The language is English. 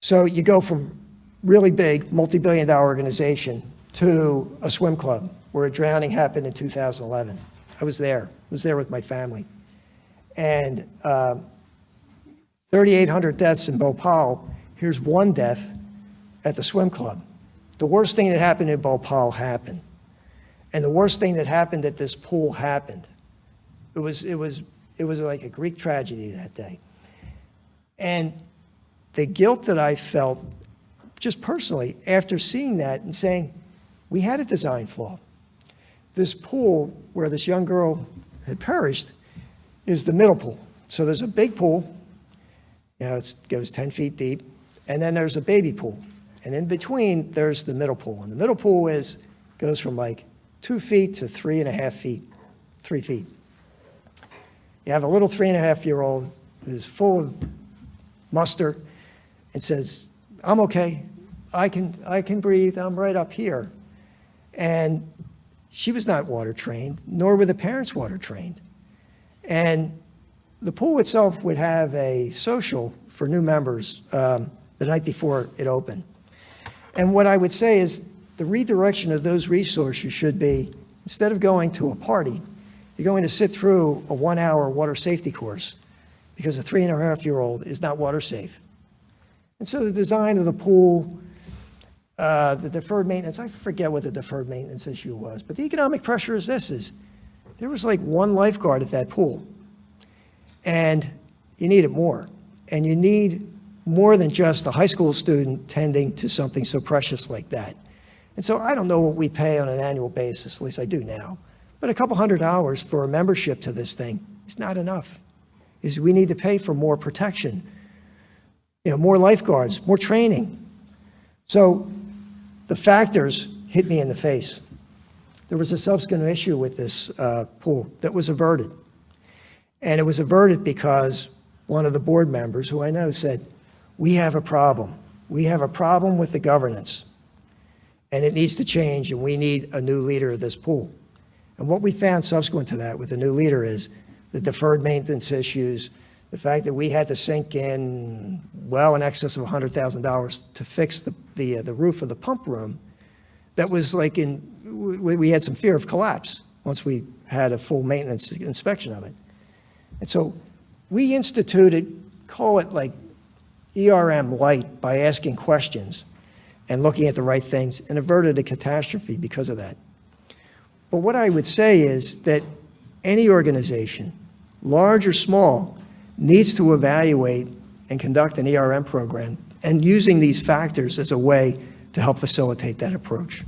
So you go from really big, multi-billion-dollar organization to a swim club where a drowning happened in 2011. I was there. I was there with my family. And 3,800 deaths in Bhopal. Here's one death at the swim club. The worst thing that happened in Bhopal happened. And the worst thing that happened at this pool happened. It was like a Greek tragedy that day. And the guilt that I felt, just personally, after seeing that and saying, we had a design flaw. This pool where this young girl had perished is the middle pool. So there's a big pool, it goes 10 feet deep, and then there's a baby pool. And in between, there's the middle pool. And the middle pool goes from like 2 feet to 3.5 feet, 3 feet. You have a little 3.5-year-old who's full of muster and says, I'm okay, I can breathe, I'm right up here. And she was not water trained, nor were the parents water trained. And the pool itself would have a social for new members the night before it opened. And what I would say is the redirection of those resources should be, instead of going to a party, you're going to sit through a 1-hour water safety course because a 3.5-year-old is not water safe. And so the design of the pool, the deferred maintenance, I forget what the deferred maintenance issue was, but the economic pressure is this, there was like one lifeguard at that pool. And you needed more. And you need more than just a high school student tending to something so precious like that. And so I don't know what we pay on an annual basis, at least I do now, but a couple $100 for a membership to this thing is not enough. We need to pay for more protection, more lifeguards, more training. So the factors hit me in the face. There was a subsequent issue with this pool that was averted. And it was averted because one of the board members, who I know, said, we have a problem. We have a problem with the governance. And it needs to change, and we need a new leader of this pool. And what we found subsequent to that with the new leader is the deferred maintenance issues, the fact that we had to sink in well in excess of $100,000 to fix the roof of the pump room. That was like we had some fear of collapse once we had a full maintenance inspection of it. And so we instituted, call it like ERM light, by asking questions and looking at the right things, and averted a catastrophe because of that. But what I would say is that any organization, large or small, needs to evaluate and conduct an ERM program, and using these factors as a way to help facilitate that approach.